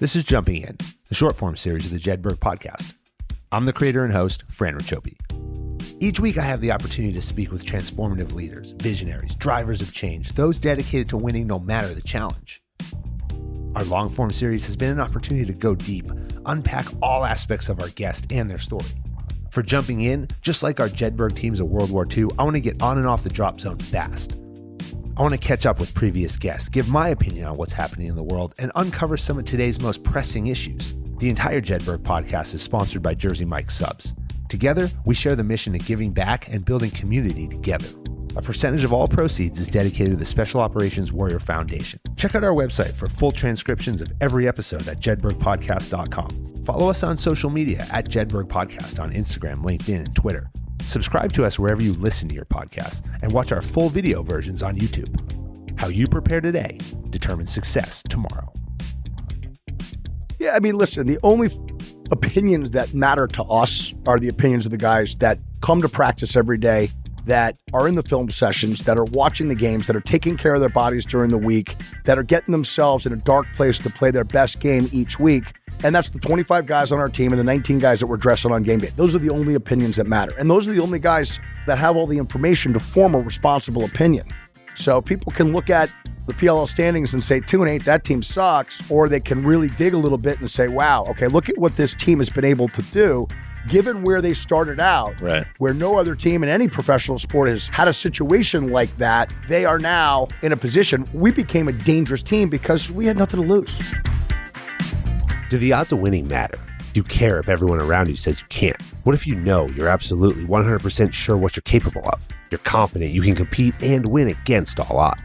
This is Jumping In, the short-form series of the Jedburgh Podcast. I'm the creator and host, Fran Racioppi. Each week, I have the opportunity to speak with transformative leaders, visionaries, drivers of change, those dedicated to winning no matter the challenge. Our long-form series has been an opportunity to go deep, unpack all aspects of our guest and their story. For Jumping In, just like our Jedburgh teams of World War II, I want to get on and off the drop zone fast. I want to catch up with previous guests, give my opinion on what's happening in the world, and uncover some of today's most pressing issues. The entire Jedburgh Podcast is sponsored by Jersey Mike Subs. Together, we share the mission of giving back and building community together. A percentage of all proceeds is dedicated to the Special Operations Warrior Foundation. Check out our website for full transcriptions of every episode at jedburghpodcast.com. Follow us on social media at Jedburgh Podcast on Instagram, LinkedIn, and Twitter. Subscribe to us wherever you listen to your podcast and watch our full video versions on YouTube. How you prepare today determines success tomorrow. Yeah, I mean, listen, the only opinions that matter to us are the opinions of the guys that come to practice every day, that are in the film sessions, that are watching the games, that are taking care of their bodies during the week, that are getting themselves in a dark place to play their best game each week. And that's the 25 guys on our team and the 19 guys that we're dressing on game day. Those are the only opinions that matter. And those are the only guys that have all the information to form a responsible opinion. So people can look at the PLL standings and say 2-8, that team sucks. Or they can really dig a little bit and say, wow, okay, look at what this team has been able to do. Given where they started out, right, where no other team in any professional sport has had a situation like that, they are now in a position. We became a dangerous team because we had nothing to lose. Do the odds of winning matter? Do you care if everyone around you says you can't? What if you know you're absolutely 100% sure what you're capable of? You're confident you can compete and win against all odds.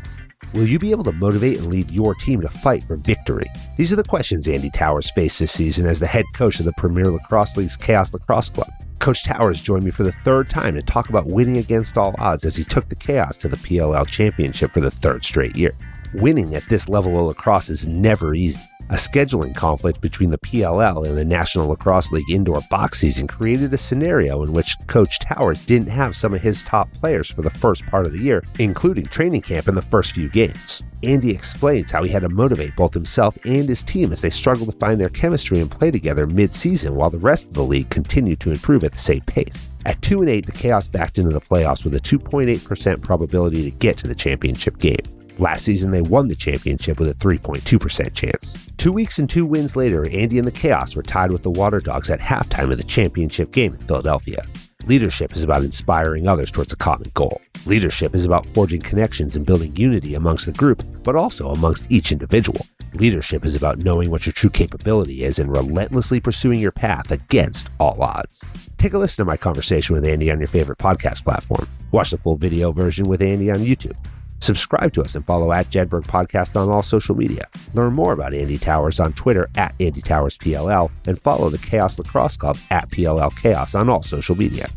Will you be able to motivate and lead your team to fight for victory? These are the questions Andy Towers faced this season as the head coach of the Premier Lacrosse League's Chaos Lacrosse Club. Coach Towers joined me for the third time to talk about winning against all odds as he took the Chaos to the PLL Championship for the third straight year. Winning at this level of lacrosse is never easy. A scheduling conflict between the PLL and the National Lacrosse League indoor box season created a scenario in which Coach Towers didn't have some of his top players for the first part of the year, including training camp in the first few games. Andy explains how he had to motivate both himself and his team as they struggled to find their chemistry and play together mid-season while the rest of the league continued to improve at the same pace. At 2-8, the Chaos backed into the playoffs with a 2.8% probability to get to the championship game. Last season, they won the championship with a 3.2% chance. 2 weeks and 2 wins later, Andy and the Chaos were tied with the Water Dogs at halftime of the championship game in Philadelphia. Leadership is about inspiring others towards a common goal. Leadership is about forging connections and building unity amongst the group, but also amongst each individual. Leadership is about knowing what your true capability is and relentlessly pursuing your path against all odds. Take a listen to my conversation with Andy on your favorite podcast platform. Watch the full video version with Andy on YouTube. Subscribe to us and follow at Jedburgh Podcast on all social media. Learn more about Andy Towers on Twitter at Andy Towers PLL and follow the Chaos Lacrosse Club at PLL Chaos on all social media.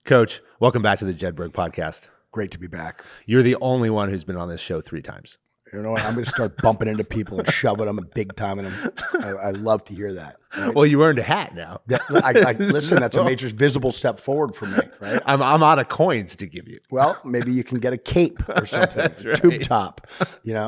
Coach, welcome back to the Jedburgh Podcast. Great to be back. You're the only one who's been on this show 3 times. You know what? I'm going to start bumping into people and shoving them and big timing them. I love to hear that. Right? Well, you earned a hat now. Listen, that's a major visible step forward for me, right? I'm out of coins to give you. Well, maybe you can get a cape or something. That's right. Tube top, you know?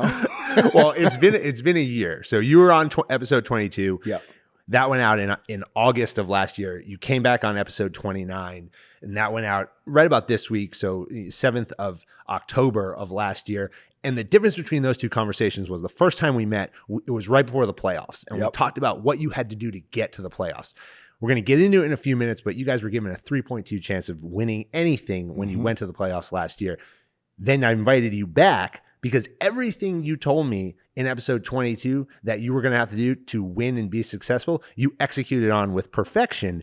Well, it's been a year. So you were on episode 22. Yeah. That went out in August of last year. You came back on episode 29, and that went out right about this week, so 7th of October of last year. And the difference between those two conversations was the first time we met, it was right before the playoffs. And we talked about what you had to do to get to the playoffs. We're going to get into it in a few minutes, but you guys were given a 3.2 chance of winning anything when you went to the playoffs last year. Then I invited you back because everything you told me in episode 22 that you were going to have to do to win and be successful, you executed on with perfection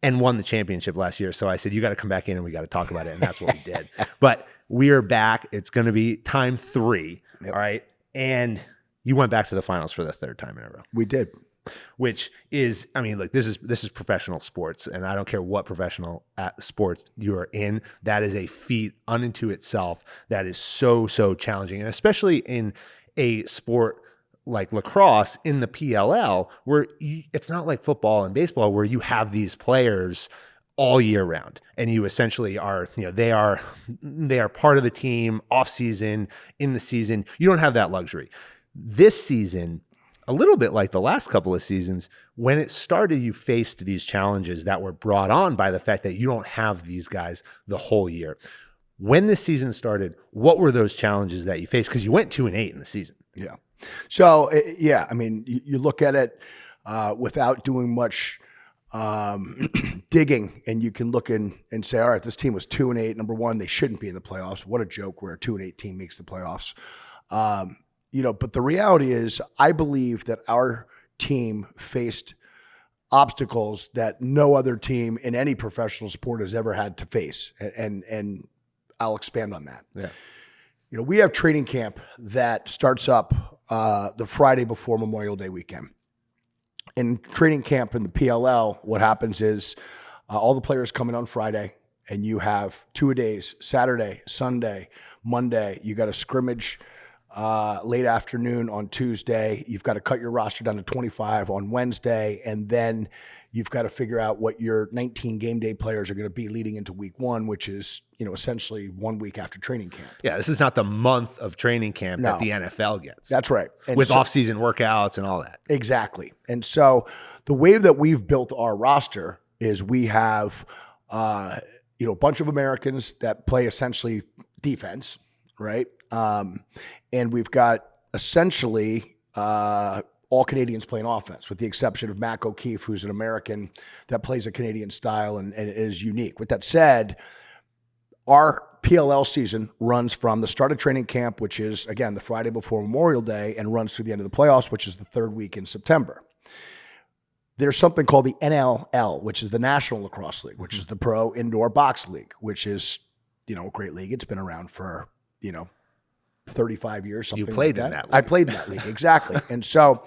and won the championship last year. So I said, you got to come back in and we got to talk about it. And that's what we did. But we are back. It's going to be time 3. Yep. All right. And you went back to the finals for the 3rd time in a row. We did. Which is, I mean, look, this is professional sports, and I don't care what professional sports you are in. That is a feat unto itself that is so challenging, and especially in a sport like lacrosse in the PLL, where it's not like football and baseball where you have these players all year round, and you essentially are, they are part of the team off season, in the season. You don't have that luxury. This season, a little bit like the last couple of seasons, when it started, you faced these challenges that were brought on by the fact that you don't have these guys the whole year. When the season started, what were those challenges that you faced? Because you went 2-8 in the season. Yeah. So, I mean, you look at it without doing much digging, and you can look in and say, all right, this team was 2-8. Number one, they shouldn't be in the playoffs. What a joke where a 2-8 team makes the playoffs. But the reality is, I believe that our team faced obstacles that no other team in any professional sport has ever had to face. And I'll expand on that. Yeah. We have training camp that starts up the Friday before Memorial Day weekend. In training camp in the PLL, what happens is all the players come in on Friday, and you have 2 days, Saturday, Sunday, Monday. You got a scrimmage late afternoon on Tuesday. You've got to cut your roster down to 25 on Wednesday, and then you've got to figure out what your 19 game day players are going to be leading into week one, which is, essentially 1 week after training camp. Yeah, this is not the month of training camp No. that the NFL gets. That's right. And with off-season workouts and all that. Exactly. And so the way that we've built our roster is we have, a bunch of Americans that play essentially defense, right? And we've got essentially all Canadians playing offense, with the exception of Mac O'Keefe, who's an American that plays a Canadian style and is unique. With that said, our PLL season runs from the start of training camp, which is, again, the Friday before Memorial Day, and runs through the end of the playoffs, which is the third week in September. There's something called the NLL, which is the National Lacrosse League, which is the Pro Indoor Box League, which is, a great league. It's been around for, 35 years, something You played like in that league. I played in that league, exactly. And so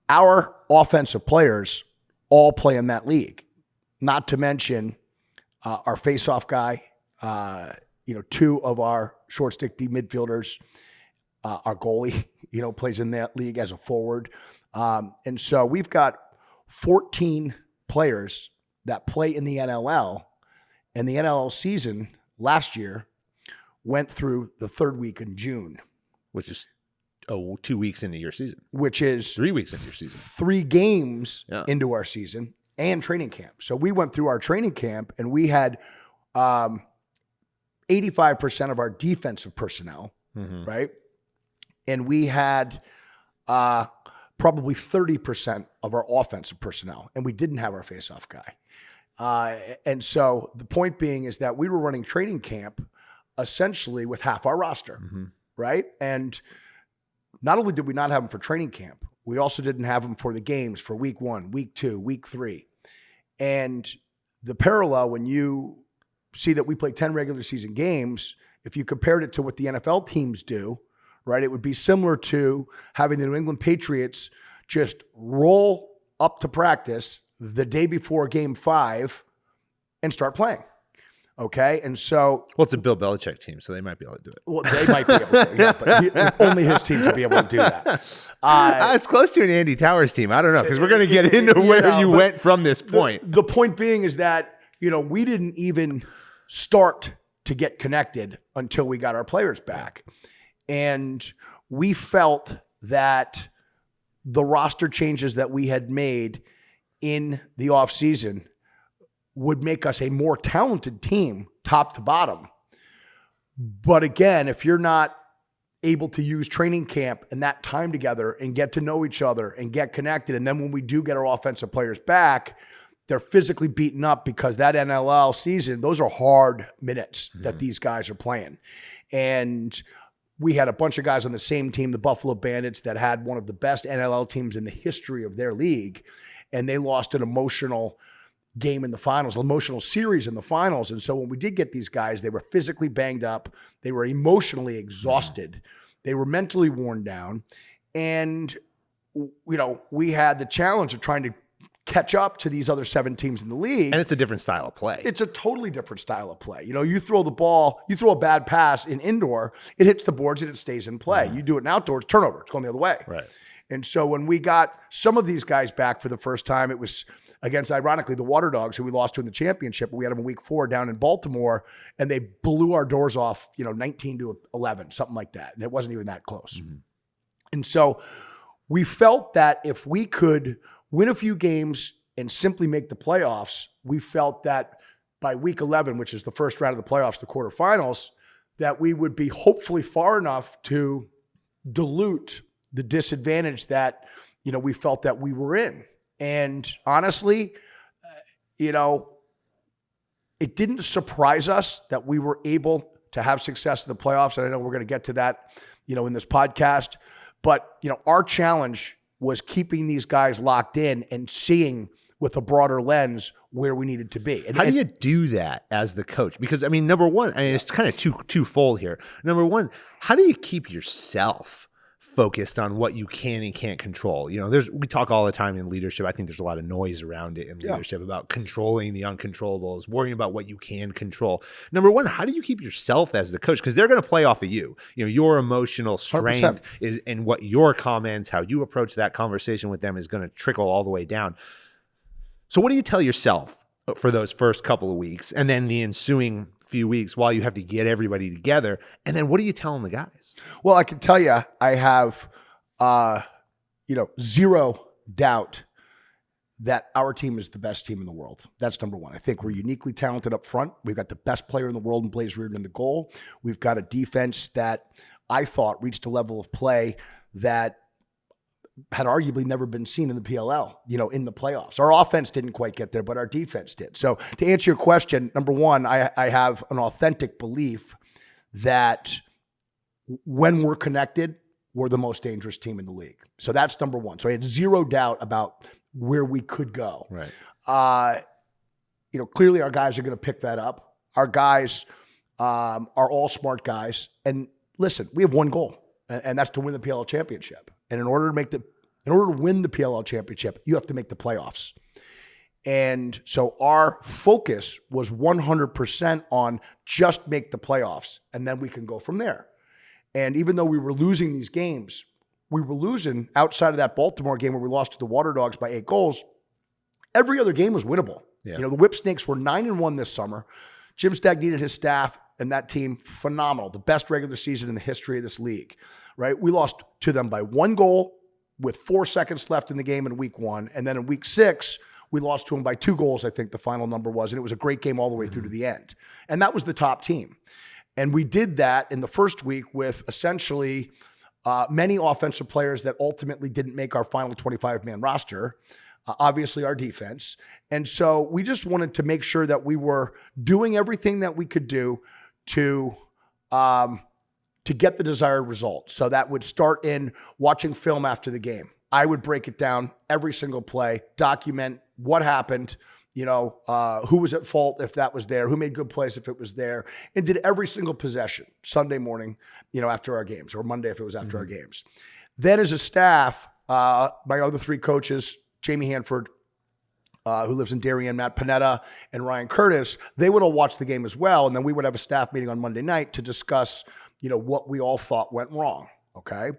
our offensive players all play in that league, not to mention our face-off guy, two of our short stick D midfielders, our goalie, plays in that league as a forward. And so we've got 14 players that play in the NLL, and the NLL season last year went through the third week in June. Which is 2 weeks into your season. Which is 3 weeks into your season. 3 games into our season and training camp. So we went through our training camp, and we had 85% of our defensive personnel, right? And we had probably 30% of our offensive personnel, and we didn't have our face-off guy. And so the point being is that we were running training camp essentially with half our roster, right? And not only did we not have them for training camp, we also didn't have them for the games for week 1, week 2, week 3. And the parallel, when you see that we play 10 regular season games, if you compared it to what the NFL teams do, right, it would be similar to having the New England Patriots just roll up to practice the day before game 5 and start playing. Okay. And so, well, it's a Bill Belichick team, so they might be able to do it. Well, they might be able to, yeah, but only his team to be able to do that. It's close to an Andy Towers team. I don't know, because we're going to get into where you went from this point. The point being is that, we didn't even start to get connected until we got our players back. And we felt that the roster changes that we had made in the offseason would make us a more talented team, top to bottom. But again, if you're not able to use training camp and that time together and get to know each other and get connected, and then when we do get our offensive players back, they're physically beaten up, because that NLL season, those are hard minutes that these guys are playing. And we had a bunch of guys on the same team, the Buffalo Bandits, that had one of the best NLL teams in the history of their league. And they lost an emotional game in the finals, emotional series in the finals. And so when we did get these guys, they were physically banged up. They were emotionally exhausted. They were mentally worn down. And, we had the challenge of trying to catch up to these other 7 teams in the league. And it's a different style of play. It's a totally different style of play. You throw the ball, you throw a bad pass in indoor, it hits the boards and it stays in play. You do it in outdoors, turnover, it's going the other way. Right. And so when we got some of these guys back for the first time, it was against, ironically, the Water Dogs, who we lost to in the championship. We had them in week 4 down in Baltimore, and they blew our doors off, 19-11, something like that. And it wasn't even that close. And so we felt that if we could win a few games and simply make the playoffs, we felt that by week 11, which is the first round of the playoffs, the quarterfinals, that we would be hopefully far enough to dilute the disadvantage that, we felt that we were in. And honestly, it didn't surprise us that we were able to have success in the playoffs. And I know we're going to get to that, in this podcast. But, our challenge was keeping these guys locked in and seeing with a broader lens where we needed to be. How do you do that as the coach? Because, number one, it's kind of twofold here. Number one, how do you keep yourself focused on what you can and can't control? We talk all the time in leadership. I think there's a lot of noise around it in leadership about controlling the uncontrollables, worrying about what you can control. Number one, how do you keep yourself as the coach? Because they're going to play off of you. Your emotional strength 100%. is, and what your comments, how you approach that conversation with them is going to trickle all the way down. So what do you tell yourself for those first couple of weeks and then the ensuing few weeks while you have to get everybody together? And then what are you telling the guys? Well, I can tell you, I have, zero doubt that our team is the best team in the world. That's number one. I think we're uniquely talented up front. We've got the best player in the world in Blaze Reardon in the goal. We've got a defense that I thought reached a level of play that had arguably never been seen in the PLL, in the playoffs. Our offense didn't quite get there, but our defense did. So to answer your question, number one, I have an authentic belief that when we're connected, we're the most dangerous team in the league. So that's number one. So I had zero doubt about where we could go. Right. Clearly our guys are going to pick that up. Our guys are all smart guys. And listen, we have one goal, and that's to win the PLL Championship. And in order to win the PLL Championship, you have to make the playoffs. And so our focus was 100% on just make the playoffs, and then we can go from there. And even though we were losing these games, we were losing outside of that Baltimore game where we lost to the Water Dogs by 8 goals. Every other game was winnable. Yeah. The Whip Snakes were 9-1 this summer. Jim Stagg needed his staff and that team, phenomenal. The best regular season in the history of this league, right? We lost to them by 1 goal with 4 seconds left in the game in week 1. And then in week 6, we lost to them by 2 goals, I think the final number was. And it was a great game all the way through to the end. And that was the top team. And we did that in the first week with essentially many offensive players that ultimately didn't make our final 25-man roster. Obviously our defense. And so we just wanted to make sure that we were doing everything that we could do to get the desired result. So that would start in watching film after the game. I would break it down every single play, document what happened, who was at fault if that was there, who made good plays if it was there, and did every single possession Sunday morning, after our games, or Monday if it was after our games. Then as a staff, my other 3 coaches, Jamie Hanford, who lives in Darien, Matt Panetta, and Ryan Curtis, they would all watch the game as well. And then we would have a staff meeting on Monday night to discuss, what we all thought went wrong. Okay.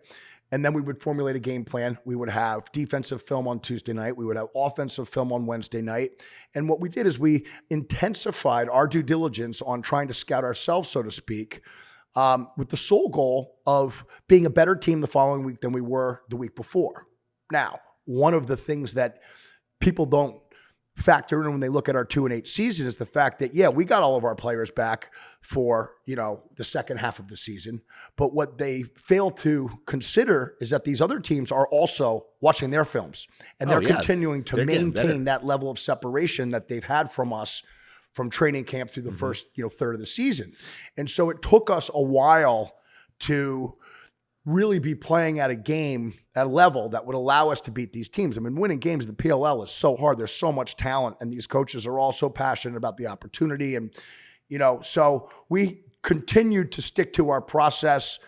And then we would formulate a game plan. We would have defensive film on Tuesday night. We would have offensive film on Wednesday night. And what we did is we intensified our due diligence on trying to scout ourselves, so to speak, with the sole goal of being a better team the following week than we were the week before. Now, one of the things that people don't factor in when they look at our 2-8 season is the fact that, we got all of our players back for, the second half of the season. But what they fail to consider is that these other teams are also watching their films and they're continuing to maintain that level of separation that they've had from us from training camp through the first, third of the season. And so it took us a while to really be playing at a level that would allow us to beat these teams. I mean, winning games in the PLL is so hard. There's so much talent, and these coaches are all so passionate about the opportunity. And, so we continued to stick to our process.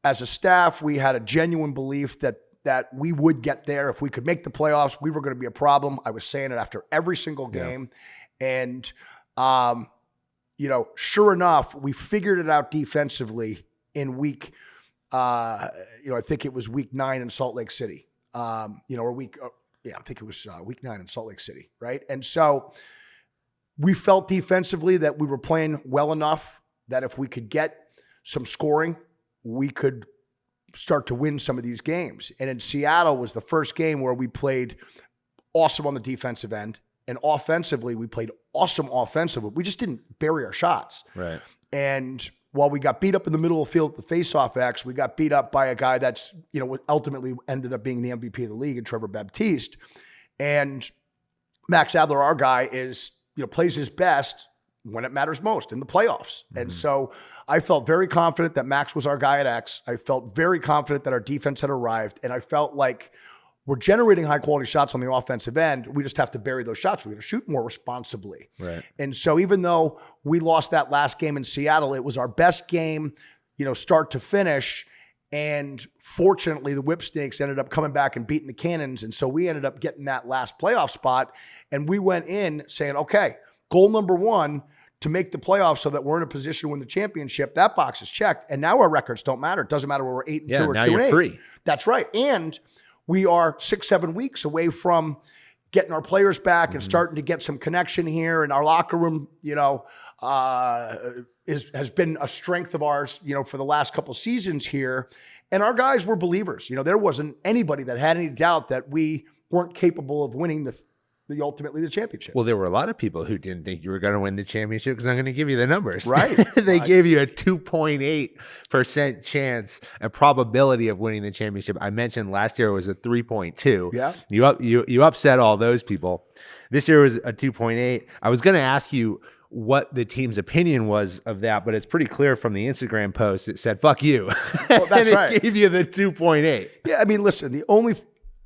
As a staff, we had a genuine belief that we would get there. If we could make the playoffs, we were going to be a problem. I was saying it after every single game. And, sure enough, we figured it out defensively in week I think it was week 9 in Salt Lake City, I think it was week 9 in Salt Lake City, right? And so we felt defensively that we were playing well enough that if we could get some scoring, we could start to win some of these games. And in Seattle was the first game where we played awesome on the defensive end. And offensively, we played awesome offensively. We just didn't bury our shots. Right. And while we got beat up in the middle of the field at the faceoff X, we got beat up by a guy that's, ultimately ended up being the MVP of the league, and Trevor Baptiste. And Max Adler, our guy, is, plays his best when it matters most, in the playoffs. Mm-hmm. And so I felt very confident that Max was our guy at X. I felt very confident that our defense had arrived. And I felt like we're generating high quality shots on the offensive end. We just have to bury those shots. We're going to shoot more responsibly. Right. And so even though we lost that last game in Seattle, it was our best game, start to finish. And fortunately, the Whipsnakes ended up coming back and beating the Cannons. And so we ended up getting that last playoff spot. And we went in saying, okay, goal number one, to make the playoffs so that we're in a position to win the championship. That box is checked. And now our records don't matter. It doesn't matter whether we're 8-2 or 2-8. Now you're free. That's right. And we are 6-7 weeks away from getting our players back and starting to get some connection here. And our locker room, has been a strength of ours, for the last couple seasons here. And our guys were believers. There wasn't anybody that had any doubt that we weren't capable of winning ultimately the championship. Well, there were a lot of people who didn't think you were going to win the championship, because I'm going to give you the numbers. Right. They gave you a 2.8% chance and probability of winning the championship. I mentioned last year it was a 3.2. Yeah. You upset all those people. This year was a 2.8. I was going to ask you what the team's opinion was of that, but it's pretty clear from the Instagram post. It said, fuck you. Well, that's and right. It gave you the 2.8. Yeah. I mean, listen, the only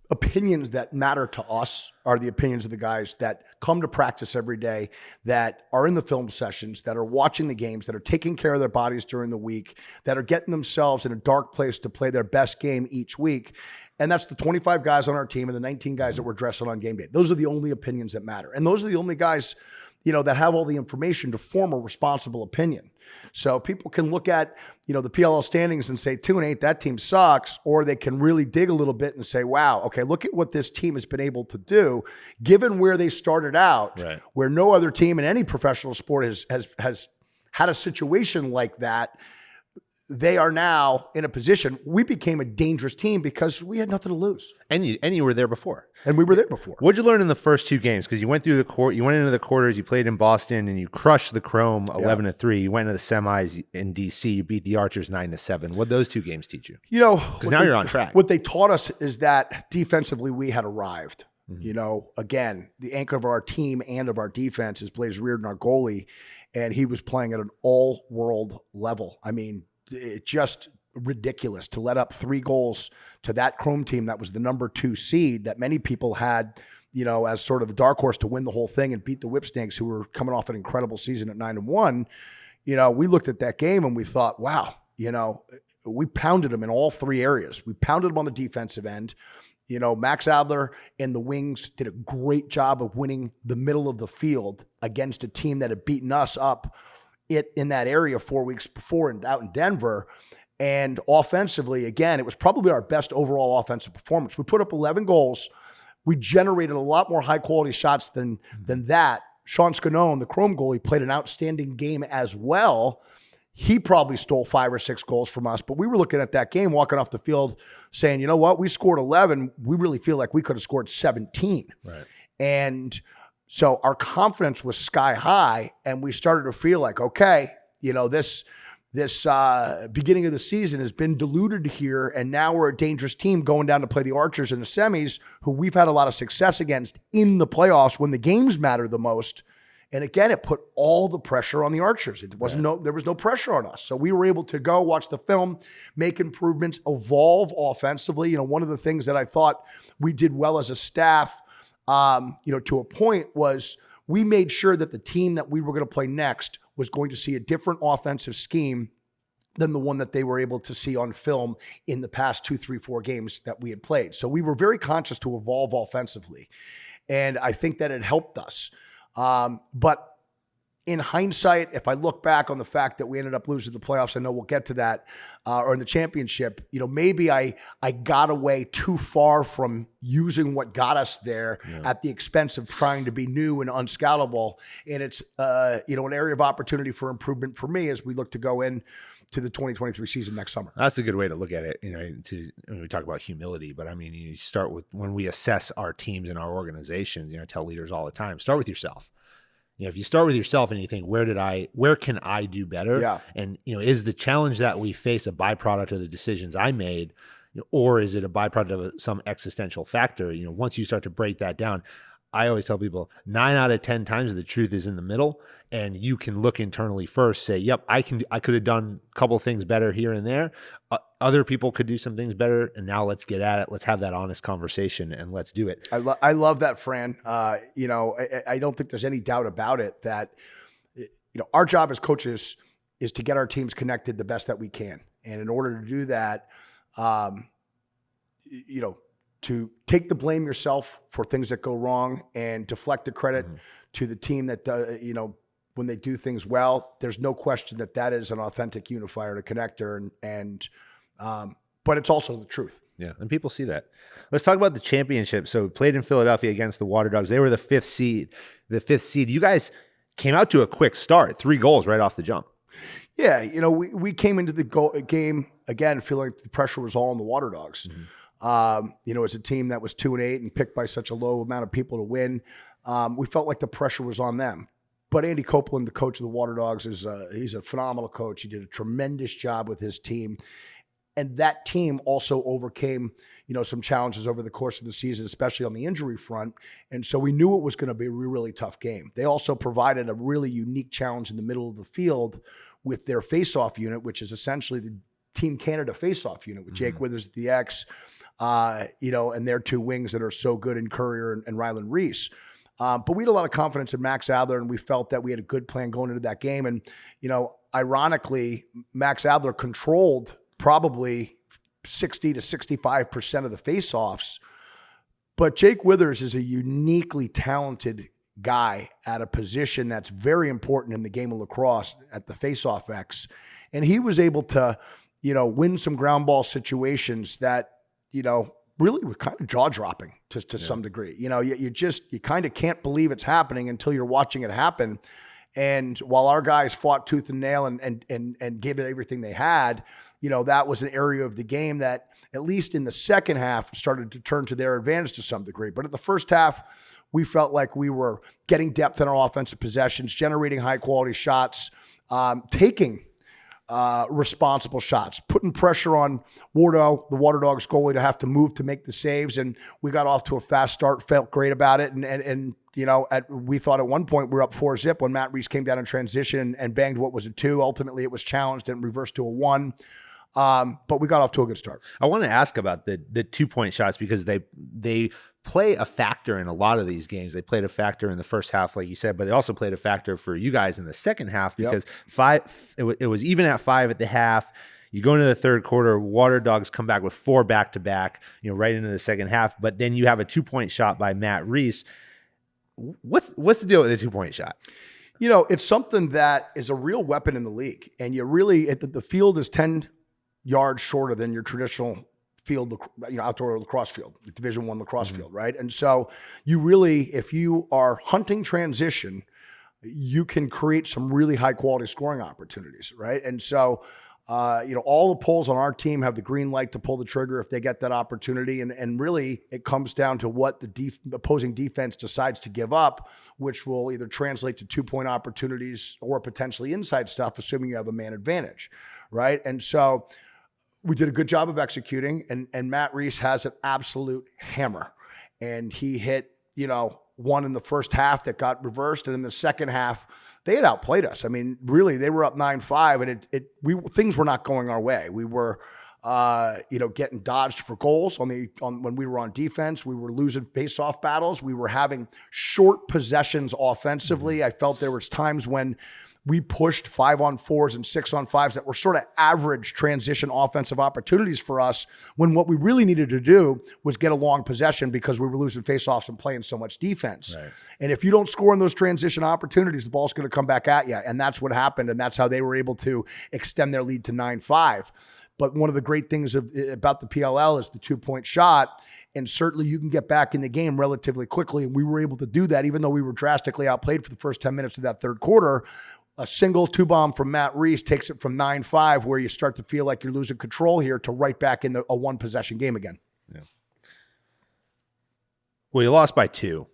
opinions that matter to us are the opinions of the guys that come to practice every day, that are in the film sessions, that are watching the games, that are taking care of their bodies during the week, that are getting themselves in a dark place to play their best game each week. And that's the 25 guys on our team and the 19 guys that we're dressing on game day. Those are the only opinions that matter. And those are the only guys, that have all the information to form a responsible opinion. So people can look at, the PLL standings and say 2-8, that team sucks. Or they can really dig a little bit and say, wow, okay, look at what this team has been able to do, given where they started out, right, where no other team in any professional sport has had a situation like that. They are now in a position. We became a dangerous team because we had nothing to lose. And you were there before. And we were there before. What'd you learn in the first two games? Because you went through you went into the quarters, you played in Boston, and you crushed the Chrome 11-3. You went into the semis in DC, you beat the Archers 9-7. What'd those two games teach you? Because now you're on track. What they taught us is that defensively we had arrived. Mm-hmm. Again, the anchor of our team and of our defense is Blaze Reardon, our goalie, and he was playing at an all-world level. I mean, it's just ridiculous to let up 3 goals to that Chrome team that was the number 2 seed that many people had, as sort of the dark horse to win the whole thing and beat the Whipsnakes, who were coming off an incredible season at 9-1. We looked at that game and we thought, wow, we pounded them in all 3 areas. We pounded them on the defensive end. Max Adler and the Wings did a great job of winning the middle of the field against a team that had beaten us up in that area 4 weeks before and out in Denver. And offensively, again, it was probably our best overall offensive performance. We put up 11 goals. We generated a lot more high quality shots than that. Sean Scanone, the Chrome goalie, played an outstanding game as well. He probably stole 5 or 6 goals from us, but we were looking at that game, walking off the field saying, you know what, we scored 11. We really feel like we could have scored 17. Right. And so our confidence was sky high, and we started to feel like, okay, this beginning of the season has been diluted here, and now we're a dangerous team going down to play the Archers in the semis, who we've had a lot of success against in the playoffs when the games matter the most. And again, it put all the pressure on the Archers. There was no pressure on us. So we were able to go watch the film, make improvements, evolve offensively. One of the things that I thought we did well as a staff, to a point, was we made sure that the team that we were going to play next was going to see a different offensive scheme than the one that they were able to see on film in the past 2, 3, 4 games that we had played. So we were very conscious to evolve offensively. And I think that it helped us. But in hindsight, if I look back on the fact that we ended up losing the playoffs, I know we'll get to that, or in the championship, maybe I got away too far from using what got us there at the expense of trying to be new and unscoutable. And it's, an area of opportunity for improvement for me as we look to go in to the 2023 season next summer. That's a good way to look at it. When we talk about humility, but I mean, you start with, when we assess our teams and our organizations, I tell leaders all the time, start with yourself. If you start with yourself and you think, where can I do better? Yeah. And, is the challenge that we face a byproduct of the decisions I made, or is it a byproduct of some existential factor? Once you start to break that down, I always tell people 9 out of 10 times the truth is in the middle, and you can look internally first, say, yep, I could have done a couple things better here and there. Other people could do some things better, and now let's get at it. Let's have that honest conversation, and let's do it. I love that, Fran. I don't think there's any doubt about it that, our job as coaches is to get our teams connected the best that we can. And in order to do that, to take the blame yourself for things that go wrong and deflect the credit to the team that, when they do things well, there's no question that is an authentic unifier to connector. But it's also the truth. Yeah, and people see that. Let's talk about the championship. So played in Philadelphia against the Water Dogs. They were the fifth seed. You guys came out to a quick start, 3 goals right off the jump. Yeah, we came into the game, again, feeling like the pressure was all on the Water Dogs. As a team that was 2-8 and picked by such a low amount of people to win, we felt like the pressure was on them. But Andy Copeland, the coach of the Water Dogs, he's a phenomenal coach. He did a tremendous job with his team. And that team also overcame, some challenges over the course of the season, especially on the injury front. And so we knew it was going to be a really tough game. They also provided a really unique challenge in the middle of the field with their face-off unit, which is essentially the Team Canada face-off unit with Jake Withers at the X, and their 2 wings that are so good in Courier and Ryland Reese. But we had a lot of confidence in Max Adler, and we felt that we had a good plan going into that game. And, ironically, Max Adler controlled probably 60 to 65% of the face-offs. But Jake Withers is a uniquely talented guy at a position that's very important in the game of lacrosse at the face-off X. And he was able to, win some ground ball situations that, really were kind of jaw-dropping to some degree. You kind of can't believe it's happening until you're watching it happen. And while our guys fought tooth and nail and gave it everything they had, that was an area of the game that, at least in the second half, started to turn to their advantage to some degree. But in the first half, we felt like we were getting depth in our offensive possessions, generating high-quality shots, taking responsible shots, putting pressure on the Water Dogs goalie to have to move to make the saves. And we got off to a fast start, felt great about it. And we thought at one point we were up 4-0 when Matt Reese came down in transition and banged what was a 2. Ultimately, it was challenged and reversed to a 1. But we got off to a good start. I want to ask about the 2-point shots, because they play a factor in a lot of these games. They played a factor in the first half, like you said, but they also played a factor for you guys in the second half, because it was even at 5 at the half. You go into the third quarter, Water Dogs come back with 4 back-to-back, right into the second half. But then you have a 2-point shot by Matt Reese. What's the deal with the 2-point shot? It's something that is a real weapon in the league. And the field is 10 yards shorter than your traditional field, outdoor lacrosse field, Division I lacrosse field, right? And so if you are hunting transition, you can create some really high quality scoring opportunities, right? And so, all the polls on our team have the green light to pull the trigger if they get that opportunity. And really it comes down to what the opposing defense decides to give up, which will either translate to 2-point opportunities or potentially inside stuff, assuming you have a man advantage, right? And so we did a good job of executing, and Matt Reese has an absolute hammer. And he hit, one in the first half that got reversed. And in the second half, they had outplayed us. I mean, really, they were up 9-5, and things were not going our way. We were, getting dodged for goals when we were on defense. We were losing face-off battles. We were having short possessions offensively. I felt there was times when we pushed 5-on-4s and 6-on-5s that were sort of average transition offensive opportunities for us, when what we really needed to do was get a long possession because we were losing faceoffs and playing so much defense. Right. And if you don't score in those transition opportunities, the ball's going to come back at you. And that's what happened. And that's how they were able to extend their lead to 9-5. But one of the great things about the PLL is the 2-point shot. And certainly you can get back in the game relatively quickly. And we were able to do that, even though we were drastically outplayed for the first 10 minutes of that third quarter. a single 2-bomb from Matt Reese takes it from 9-5, where you start to feel like you're losing control here, to right back in a 1-possession game again. Yeah. Well, you lost by 2,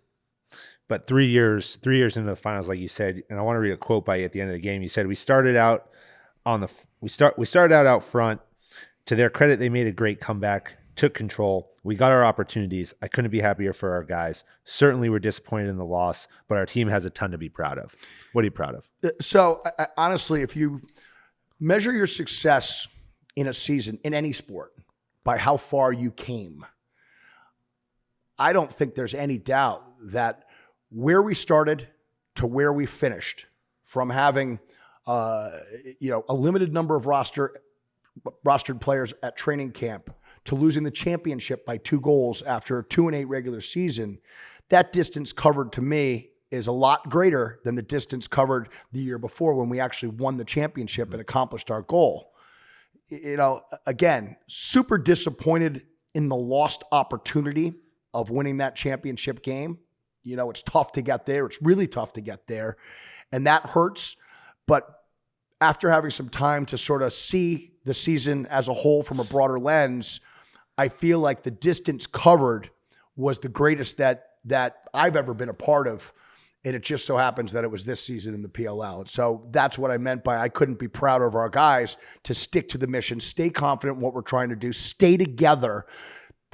but 3 years into the finals, like you said, and I want to read a quote by you at the end of the game. You said, we started out out front. To their credit, they made a great comeback, took control. We got our opportunities. I couldn't be happier for our guys. Certainly we're disappointed in the loss, but our team has a ton to be proud of. What are you proud of? So honestly, if you measure your success in a season, in any sport, by how far you came, I don't think there's any doubt that where we started to where we finished, from having a limited number of rostered players at training camp, to losing the championship by 2 goals after a 2-8 regular season, that distance covered to me is a lot greater than the distance covered the year before, when we actually won the championship and accomplished our goal. Again, super disappointed in the lost opportunity of winning that championship game. It's tough to get there. It's really tough to get there, and that hurts. But after having some time to sort of see the season as a whole from a broader lens, I feel like the distance covered was the greatest that I've ever been a part of. And it just so happens that it was this season in the PLL. And so that's what I meant by I couldn't be prouder of our guys to stick to the mission, stay confident in what we're trying to do, stay together,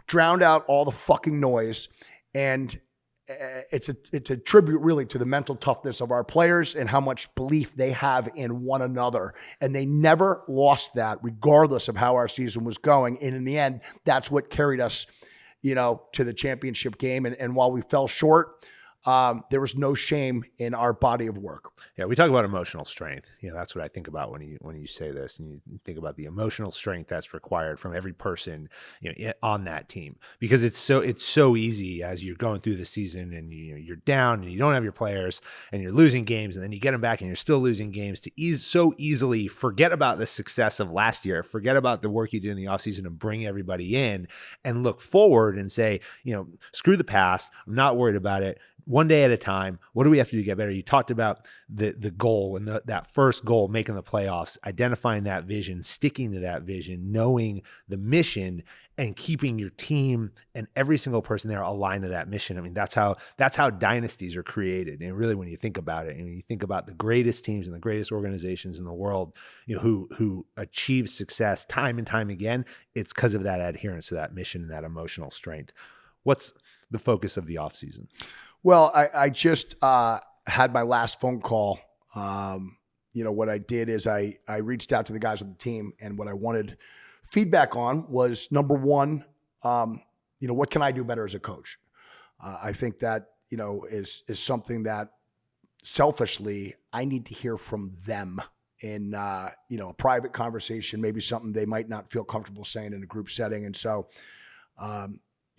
drown out all the fucking noise. And it's a tribute really to the mental toughness of our players and how much belief they have in one another. And they never lost that, regardless of how our season was going. And in the end, that's what carried us, to the championship game. And while we fell short, there was no shame in our body of work. Yeah, we talk about emotional strength. That's what I think about when you say this, and you think about the emotional strength that's required from every person, on that team, because it's so easy as you're going through the season and you're down and you don't have your players and you're losing games, and then you get them back and you're still losing games, to so easily forget about the success of last year, forget about the work you did in the offseason, and bring everybody in and look forward and say, screw the past. I'm not worried about it. One day at a time. What do we have to do to get better? You talked about the goal and that first goal, making the playoffs, identifying that vision, sticking to that vision, knowing the mission, and keeping your team and every single person there aligned to that mission. I mean, that's how dynasties are created. And really, when you think about it, and you think about the greatest teams and the greatest organizations in the world, who achieve success time and time again, it's because of that adherence to that mission and that emotional strength. What's the focus of the offseason? Well, I just had my last phone call. What I did is I reached out to the guys on the team, and what I wanted feedback on was, number one, what can I do better as a coach? I think that, is something that selfishly I need to hear from them in, a private conversation, maybe something they might not feel comfortable saying in a group setting. And so,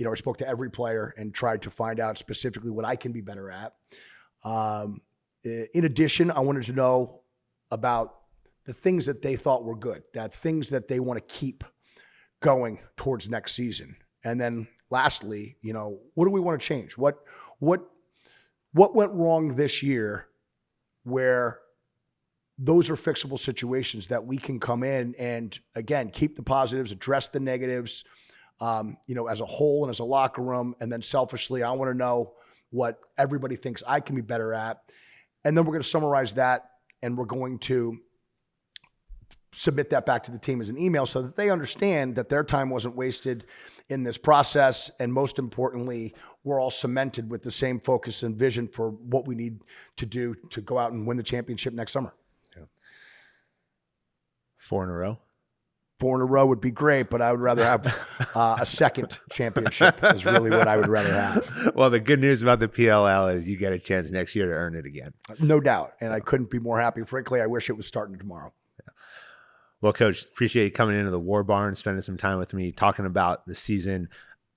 I spoke to every player and tried to find out specifically what I can be better at. In addition, I wanted to know about the things that they thought were good, that things that they want to keep going towards next season. And then lastly, what do we want to change? What went wrong this year where those are fixable situations that we can come in and, again, keep the positives, address the negatives, as a whole and as a locker room. And then selfishly, I want to know what everybody thinks I can be better at. And then we're going to summarize that, and we're going to submit that back to the team as an email so that they understand that their time wasn't wasted in this process. And most importantly, we're all cemented with the same focus and vision for what we need to do to go out and win the championship next summer. Yeah. 4 in a row? 4 in a row would be great, but I would rather have a second championship is really what I would rather have. Well, the good news about the PLL is you get a chance next year to earn it again. No doubt. And I couldn't be more happy. Frankly, I wish it was starting tomorrow. Yeah. Well, Coach, appreciate you coming into the War Barn, spending some time with me, talking about the season.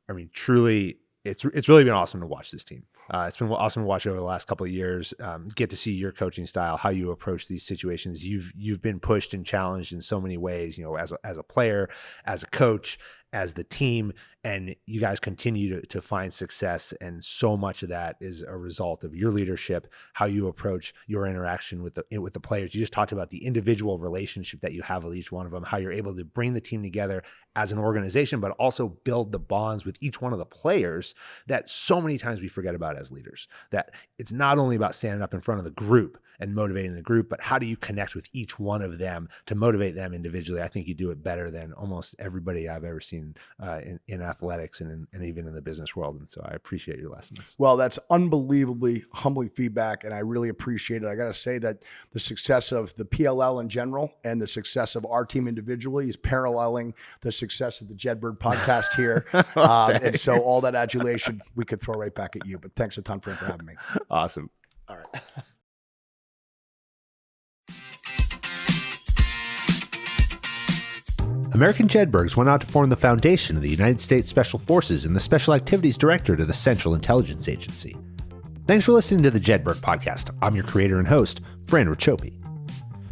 I mean, truly, it's really been awesome to watch this team. It's been awesome to watch over the last couple of years, get to see your coaching style, how you approach these situations. You've been pushed and challenged in so many ways, as a player, as a coach, as the team, and you guys continue to find success. And so much of that is a result of your leadership, how you approach your interaction with the players. You just talked about the individual relationship that you have with each one of them, how you're able to bring the team together as an organization, but also build the bonds with each one of the players that so many times we forget about as leaders. That it's not only about standing up in front of the group and motivating the group, but how do you connect with each one of them to motivate them individually? I think you do it better than almost everybody I've ever seen in athletics and even in the business world. And so I appreciate your lessons. Well, that's unbelievably humbling feedback, and I really appreciate it. I got to say that the success of the PLL in general and the success of our team individually is paralleling the success of the Jedburgh podcast here. And so all that adulation we could throw right back at you. But thanks a ton, Fran, for having me. Awesome. All right. American Jedburghs went out to form the foundation of the United States Special Forces and the Special Activities Directorate of the Central Intelligence Agency. Thanks for listening to the Jedburgh Podcast. I'm your creator and host, Fran Racioppi.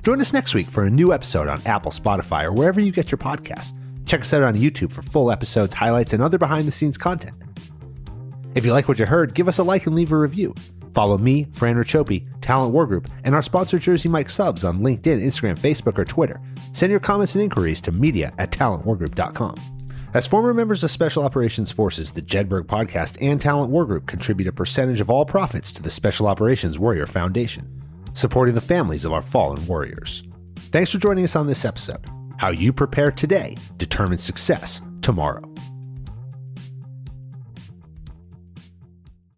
Join us next week for a new episode on Apple, Spotify, or wherever you get your podcasts. Check us out on YouTube for full episodes, highlights, and other behind-the-scenes content. If you like what you heard, give us a like and leave a review. Follow me, Fran Racioppi, Talent War Group, and our sponsor Jersey Mike Subs on LinkedIn, Instagram, Facebook, or Twitter. Send your comments and inquiries to media@talentwargroup.com. As former members of Special Operations Forces, the Jedburgh Podcast and Talent War Group contribute a percentage of all profits to the Special Operations Warrior Foundation, supporting the families of our fallen warriors. Thanks for joining us on this episode. How you prepare today determines success tomorrow.